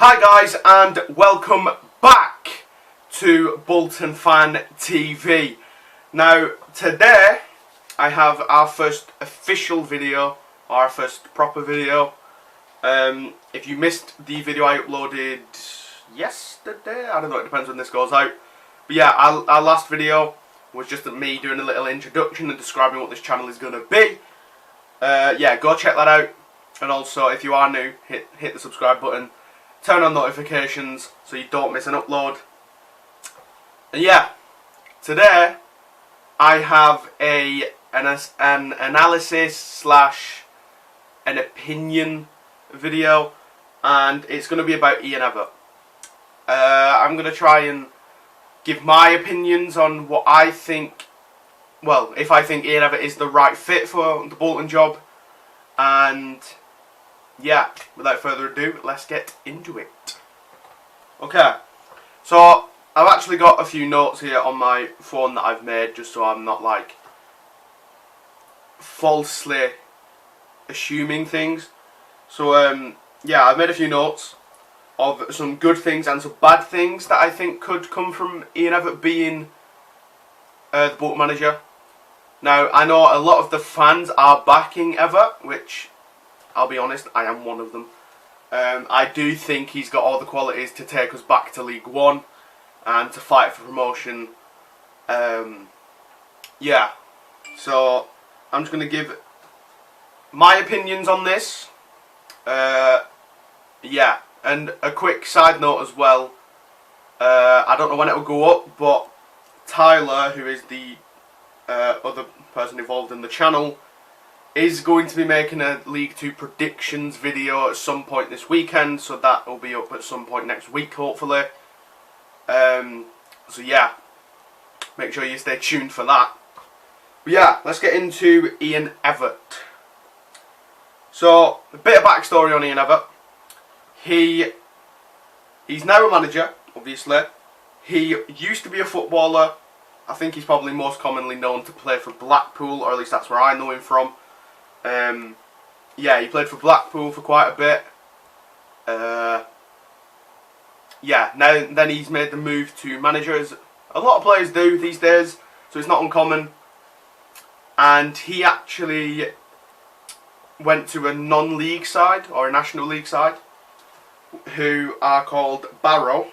Hi guys, and welcome back to Bolton Fan TV. Now today I have our first official video, our first proper video. If you missed the video I uploaded yesterday, I don't know, it depends when this goes out. But yeah, our last video was just me doing a little introduction and describing what this channel is going to be. Yeah, go check that out. And also, if you are new, hit the subscribe button. Turn on notifications so you don't miss an upload. And yeah, today I have an analysis slash an opinion video, and it's going to be about Ian Evatt. I'm going to try and give my opinions on what I think, well, if I think Ian Evatt is the right fit for the Bolton job. And yeah, without further ado, let's get into it. Okay, so I've actually got a few notes here on my phone that I've made, just so I'm not like falsely assuming things. So yeah, I've made a few notes of some good things and some bad things that I think could come from Ian Evatt being the Bolton manager. Now, I know a lot of the fans are backing Evatt, which, I'll be honest, I am one of them. I do think he's got all the qualities to take us back to League One and to fight for promotion. Yeah, so I'm just going to give my opinions on this. Yeah, and a quick side note as well. I don't know when it will go up, but Tyler, who is the other person involved in the channel, is going to be making a League 2 predictions video at some point this weekend, so that will be up at some point next week, hopefully. So yeah, make sure you stay tuned for that. But yeah, let's get into Ian Evatt. So, a bit of backstory on Ian Evatt. He's now a manager, obviously. He used to be a footballer. I think he's probably most commonly known to play for Blackpool, or at least that's where I know him from. Yeah, he played for Blackpool for quite a bit. Yeah, then he's made the move to manager, as a lot of players do these days, so it's not uncommon. And he actually went to a non-league side, or a national league side, who are called Barrow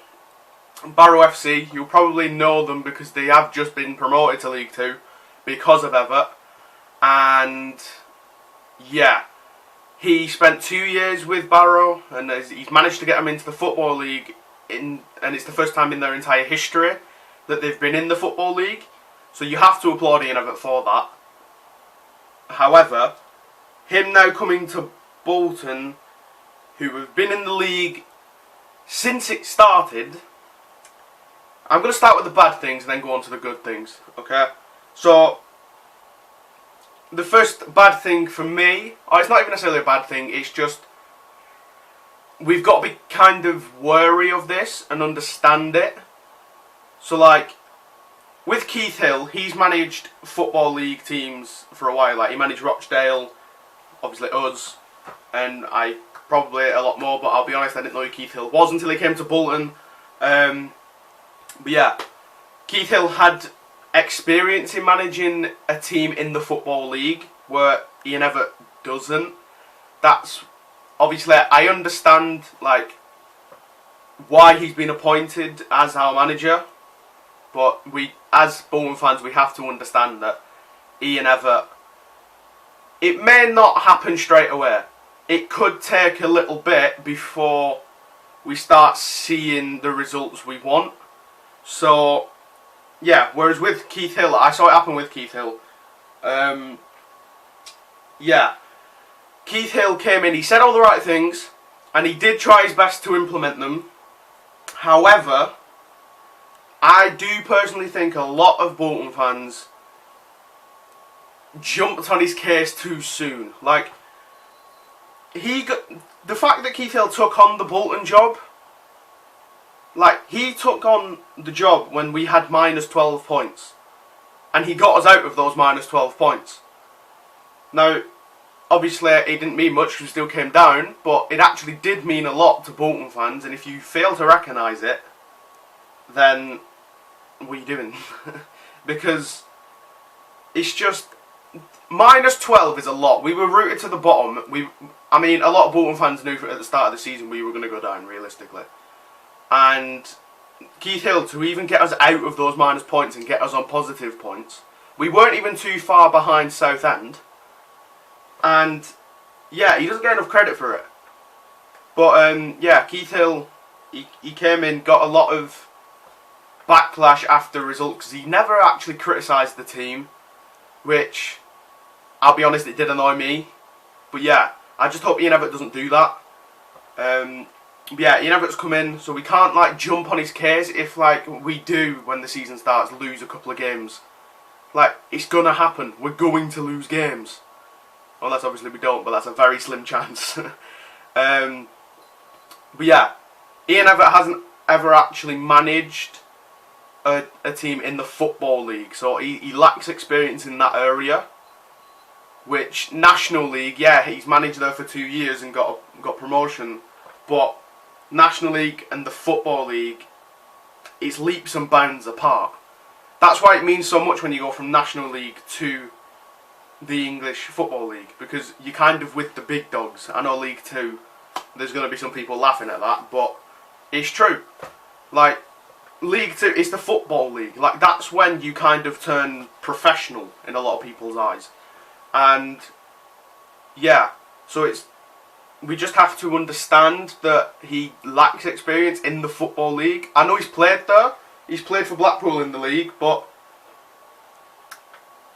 FC. You'll probably know them because they have just been promoted to League 2 because of Evatt. And yeah, he spent 2 years with Barrow, and he's managed to get them into the Football League, and it's the first time in their entire history that they've been in the Football League. So you have to applaud Ian Evatt for that. However, him now coming to Bolton, who have been in the league since it started, I'm going to start with the bad things and then go on to the good things, okay? So, the first bad thing for me, or it's not even necessarily a bad thing, it's just we've got to be kind of wary of this and understand it. So like, with Keith Hill, he's managed Football League teams for a while. Like, he managed Rochdale, obviously us, and probably a lot more, but I'll be honest, I didn't know who Keith Hill was until he came to Bolton. But yeah, Keith Hill had experience in managing a team in the Football League, where Ian Evatt doesn't. That's obviously, I understand like why he's been appointed as our manager, but we, as Bolton fans, we have to understand that Ian Evatt, it may not happen straight away. It could take a little bit before we start seeing the results we want. So yeah, whereas with Keith Hill, I saw it happen with Keith Hill. Yeah, Keith Hill came in, he said all the right things, and he did try his best to implement them. However, I do personally think a lot of Bolton fans jumped on his case too soon. Like, the fact that Keith Hill took on the Bolton job, like, he took on the job when we had minus 12 points. And he got us out of those minus 12 points. Now, obviously it didn't mean much because we still came down, but it actually did mean a lot to Bolton fans, and if you fail to recognise it, then what are you doing? Because it's just, minus 12 is a lot. We were rooted to the bottom. I mean, a lot of Bolton fans knew at the start of the season we were going to go down, realistically. And Keith Hill, to even get us out of those minus points and get us on positive points, we weren't even too far behind Southend. And yeah, he doesn't get enough credit for it. But yeah, Keith Hill, he came in, got a lot of backlash after results because he never actually criticised the team, which, I'll be honest, it did annoy me. But yeah, I just hope Ian Evatt doesn't do that. But yeah, Ian Evatt's come in, so we can't like jump on his case if like we do when the season starts lose a couple of games. Like, it's gonna happen. We're going to lose games. Unless obviously we don't, but that's a very slim chance. But yeah, Ian Evatt hasn't ever actually managed a team in the Football League, so he lacks experience in that area. Which, National League, yeah, he's managed there for 2 years and got promotion, but National League and the Football League, it's leaps and bounds apart. That's why it means so much when you go from National League to the English Football League, because you're kind of with the big dogs. I know League 2, there's going to be some people laughing at that, but it's true. Like, League 2, it's the Football League. Like, that's when you kind of turn professional in a lot of people's eyes. And yeah, so we just have to understand that he lacks experience in the Football League. I know he's played there. He's played for Blackpool in the league, but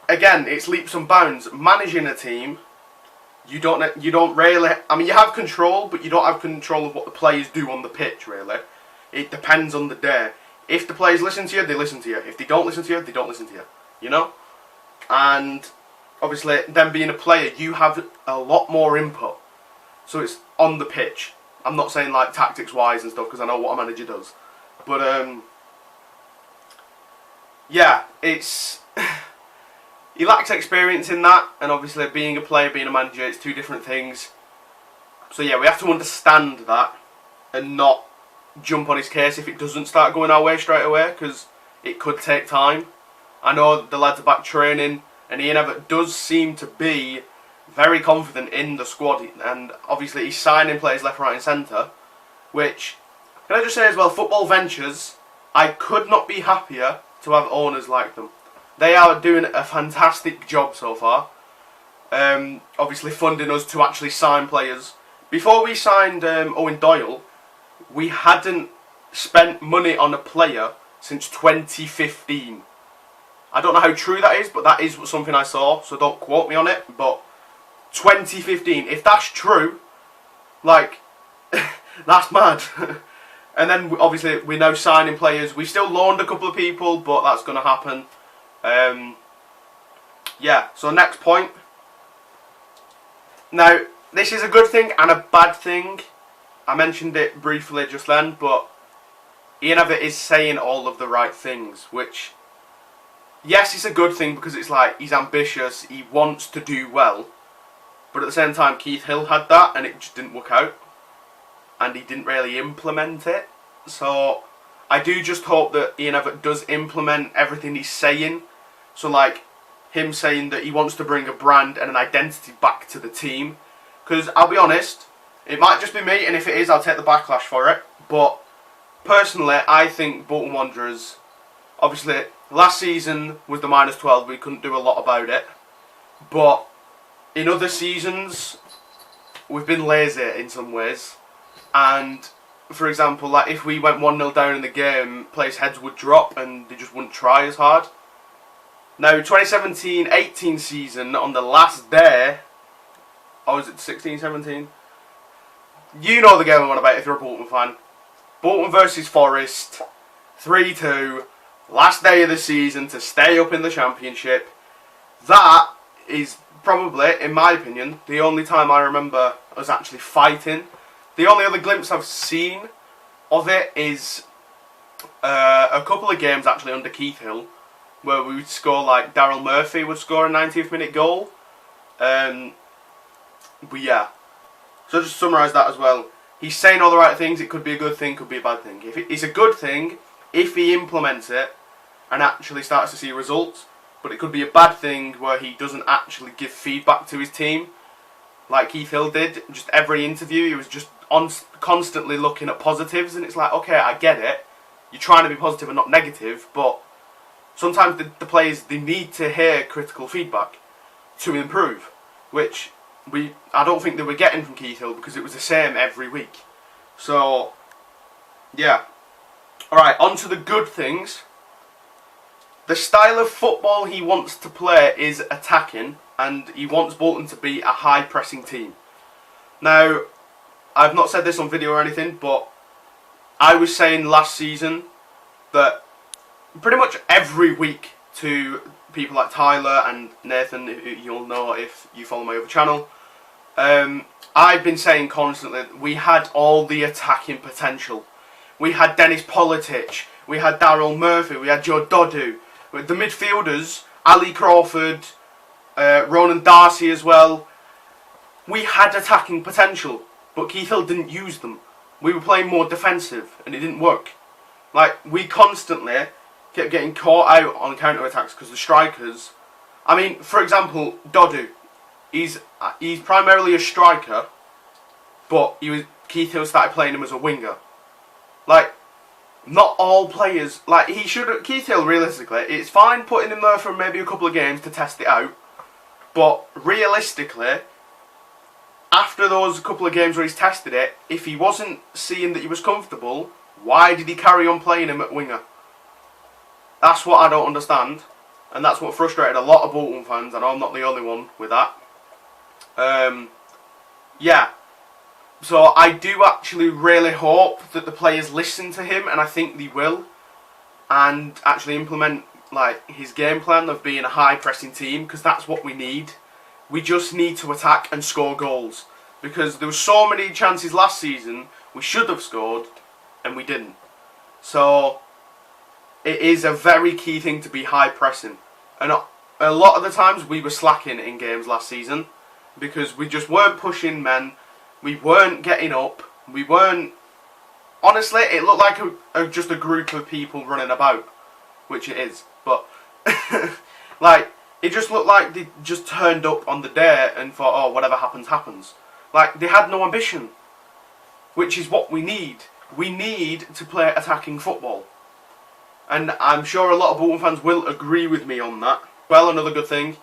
again, it's leaps and bounds. Managing a team, you don't really. I mean, you have control, but you don't have control of what the players do on the pitch. Really, it depends on the day. If the players listen to you, they listen to you. If they don't listen to you, they don't listen to you. You know, and obviously, them being a player, you have a lot more input. So it's on the pitch. I'm not saying like tactics-wise and stuff, because I know what a manager does. But yeah, it's he lacks experience in that, and obviously being a player, being a manager, it's two different things. So yeah, we have to understand that and not jump on his case if it doesn't start going our way straight away, because it could take time. I know the lads are back training, and Ian Evatt does seem to be very confident in the squad, and obviously he's signing players left, right and centre, which, can I just say as well, Football Ventures, I could not be happier to have owners like them. They are doing a fantastic job so far, obviously funding us to actually sign players. Before we signed Owen Doyle, we hadn't spent money on a player since 2015. I don't know how true that is, but that is something I saw, so don't quote me on it, but 2015, if that's true, like, that's mad. And then, obviously, we're now signing players. We still loaned a couple of people, but that's going to happen. Yeah, so next point. Now, this is a good thing and a bad thing. I mentioned it briefly just then, but Ian Evatt is saying all of the right things, which, yes, it's a good thing because it's like, he's ambitious, he wants to do well. But at the same time, Keith Hill had that, and it just didn't work out. And he didn't really implement it. So, I do just hope that Ian Evatt does implement everything he's saying. So, like, him saying that he wants to bring a brand and an identity back to the team. Because, I'll be honest, it might just be me, and if it is, I'll take the backlash for it. But, personally, I think Bolton Wanderers, obviously, last season was the minus 12, we couldn't do a lot about it. But in other seasons, we've been lazy in some ways. And, for example, like if we went 1-0 down in the game, players' heads would drop and they just wouldn't try as hard. Now, 2017-18 season, on the last day, or was it 16-17? You know the game I'm on about if you're a Bolton fan. Bolton versus Forest, 3-2, last day of the season to stay up in the Championship. That is probably, in my opinion, the only time I remember us actually fighting. The only other glimpse I've seen of it is a couple of games actually under Keith Hill, where we would score, like Daryl Murphy would score a 90th minute goal. But yeah. So just to summarise that as well. He's saying all the right things. It could be a good thing, could be a bad thing. If it's a good thing, if he implements it and actually starts to see results, but it could be a bad thing where he doesn't actually give feedback to his team, like Keith Hill did. Just every interview, he was just constantly looking at positives, and it's like, okay, I get it. You're trying to be positive and not negative, but sometimes the players, they need to hear critical feedback to improve, which I don't think they were getting from Keith Hill because it was the same every week. So, yeah. Alright, on to the good things. The style of football he wants to play is attacking, and he wants Bolton to be a high-pressing team. Now, I've not said this on video or anything, but I was saying last season that pretty much every week to people like Tyler and Nathan, who you'll know if you follow my other channel, I've been saying constantly that we had all the attacking potential. We had Dennis Politic, we had Daryl Murphy, we had Joe Dodu. The midfielders, Ali Crawford, Ronan Darcy as well. We had attacking potential, but Keith Hill didn't use them. We were playing more defensive, and it didn't work. Like, we constantly kept getting caught out on counter-attacks because the strikers... I mean, for example, Dodu. He's primarily a striker, but Keith Hill started playing him as a winger. Like, not all players... Like, Keith Hill, realistically, it's fine putting him there for maybe a couple of games to test it out, but realistically, after those couple of games where he's tested it, if he wasn't seeing that he was comfortable, why did he carry on playing him at winger? That's what I don't understand, and that's what frustrated a lot of Bolton fans. I know I'm not the only one with that. Yeah. So I do actually really hope that the players listen to him, and I think they will, and actually implement like his game plan of being a high-pressing team, because that's what we need. We just need to attack and score goals, because there were so many chances last season we should have scored and we didn't. So it is a very key thing to be high pressing, and a lot of the times we were slacking in games last season because we just weren't pushing men, we weren't getting up, we weren't... Honestly, it looked like just a group of people running about, which it is, but like, it just looked like they just turned up on the day and thought, oh, whatever happens, happens. Like, they had no ambition, which is what we need. We need to play attacking football. And I'm sure a lot of Bolton fans will agree with me on that. Well, another good thing,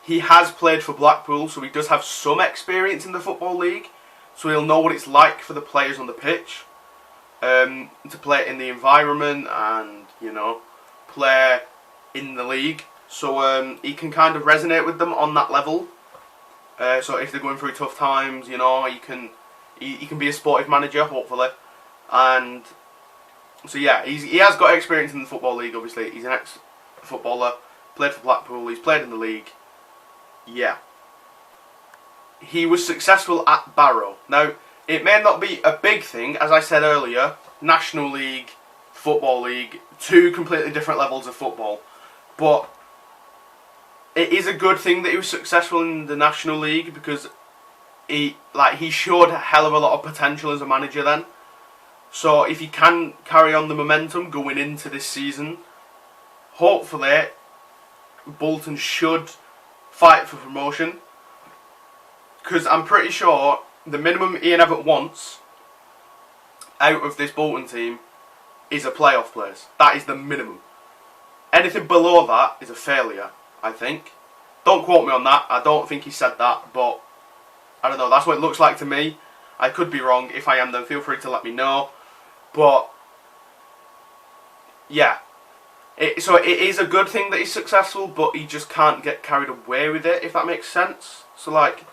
he has played for Blackpool, so he does have some experience in the Football League. So he'll know what it's like for the players on the pitch, to play in the environment and, you know, play in the league. So he can kind of resonate with them on that level. So if they're going through tough times, you know, he can be a sportive manager, hopefully. And so yeah, he has got experience in the Football League, obviously. He's an ex-footballer, played for Blackpool, he's played in the league. Yeah. He was successful at Barrow. Now, it may not be a big thing, as I said earlier, National League, Football League, two completely different levels of football. But it is a good thing that he was successful in the National League, because he showed a hell of a lot of potential as a manager then. So if he can carry on the momentum going into this season, hopefully Bolton should fight for promotion. Because I'm pretty sure the minimum Ian Evatt wants out of this Bolton team is a playoff place. That is the minimum. Anything below that is a failure, I think. Don't quote me on that. I don't think he said that, but I don't know. That's what it looks like to me. I could be wrong. If I am, then feel free to let me know. But yeah. So it is a good thing that he's successful, but he just can't get carried away with it, if that makes sense. So like,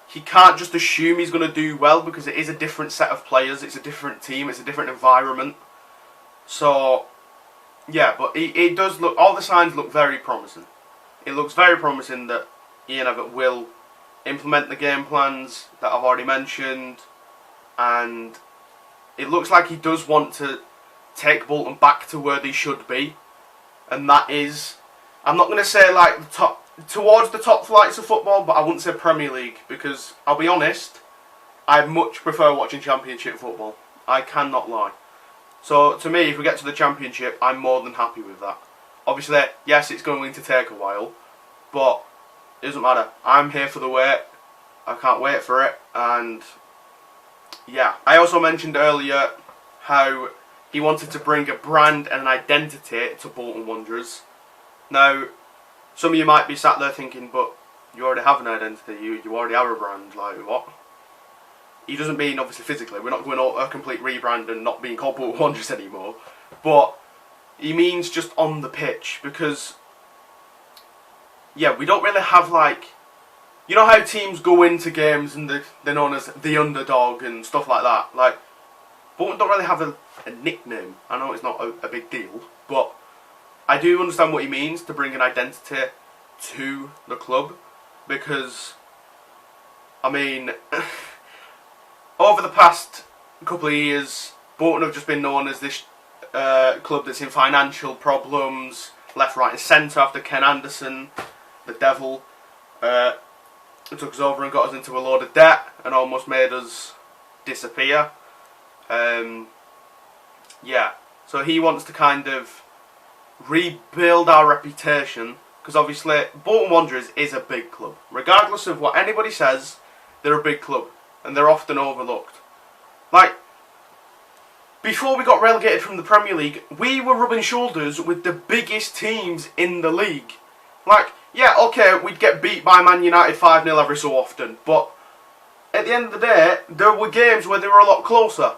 he can't just assume he's going to do well, because it is a different set of players, it's a different team, it's a different environment. So, yeah, but it does look, all the signs look very promising. It looks very promising that Ian Evatt will implement the game plans that I've already mentioned, and it looks like he does want to take Bolton back to where they should be, and that is, I'm not going to say like the top, towards the top flights of football, but I wouldn't say Premier League, because I'll be honest, I much prefer watching Championship football. I cannot lie. So to me, if we get to the Championship, I'm more than happy with that. Obviously, yes, it's going to take a while, but it doesn't matter. I'm here for the wait. I can't wait for it. And yeah, I also mentioned earlier how he wanted to bring a brand and an identity to Bolton Wanderers. Now, some of you might be sat there thinking, but you already have an identity, you already have a brand, like what? He doesn't mean obviously physically, we're not going a complete rebrand and not being called Bolton Wanderers anymore, but he means just on the pitch, because yeah, we don't really have like, you know how teams go into games and they're known as the underdog and stuff like that, like Bolton don't really have a nickname. I know it's not a big deal, but I do understand what he means to bring an identity to the club, because I mean over the past couple of years, Bolton have just been known as this club that's in financial problems, left, right and centre after Ken Anderson, the devil, took us over and got us into a load of debt and almost made us disappear. Yeah, so he wants to kind of rebuild our reputation, because obviously Bolton Wanderers is a big club. Regardless of what anybody says, they're a big club and they're often overlooked. Like, before we got relegated from the Premier League, we were rubbing shoulders with the biggest teams in the league. Like, yeah, okay, we'd get beat by Man United 5-0 every so often, but at the end of the day, there were games where they were a lot closer.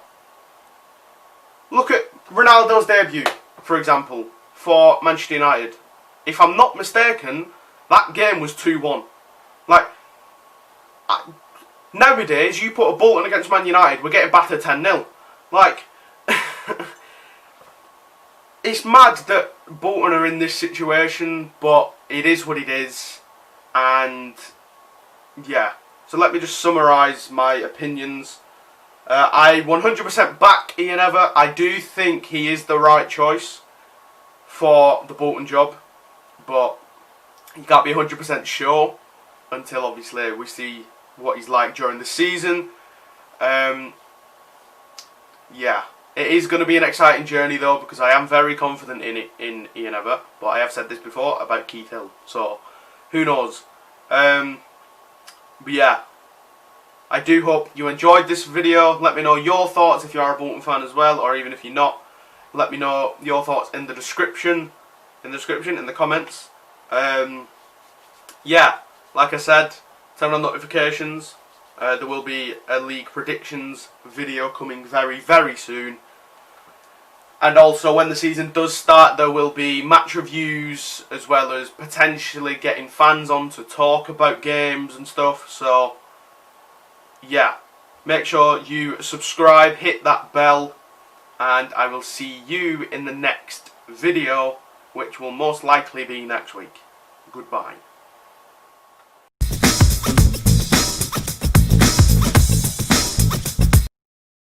Look at Ronaldo's debut, for example, for Manchester United. If I'm not mistaken, that game was 2-1. Like, nowadays, you put a Bolton against Man United, we're getting battered 10-0. Like, it's mad that Bolton are in this situation, but it is what it is. And, yeah. So let me just summarise my opinions. I 100% back Ian Evatt. I do think he is the right choice for the Bolton job, but you can't be 100% sure until obviously we see what he's like during the season. Yeah, it is going to be an exciting journey though, because I am very confident in Ian Evatt, but I have said this before about Keith Hill, so who knows. But yeah, I do hope you enjoyed this video. Let me know your thoughts if you are a Bolton fan as well, or even if you're not. Let me know your thoughts in the description, in the comments. Yeah, like I said, turn on notifications. There will be a league predictions video coming very, very soon. And also, when the season does start, there will be match reviews, as well as potentially getting fans on to talk about games and stuff. So, yeah, make sure you subscribe, hit that bell, and I will see you in the next video, which will most likely be next week. Goodbye.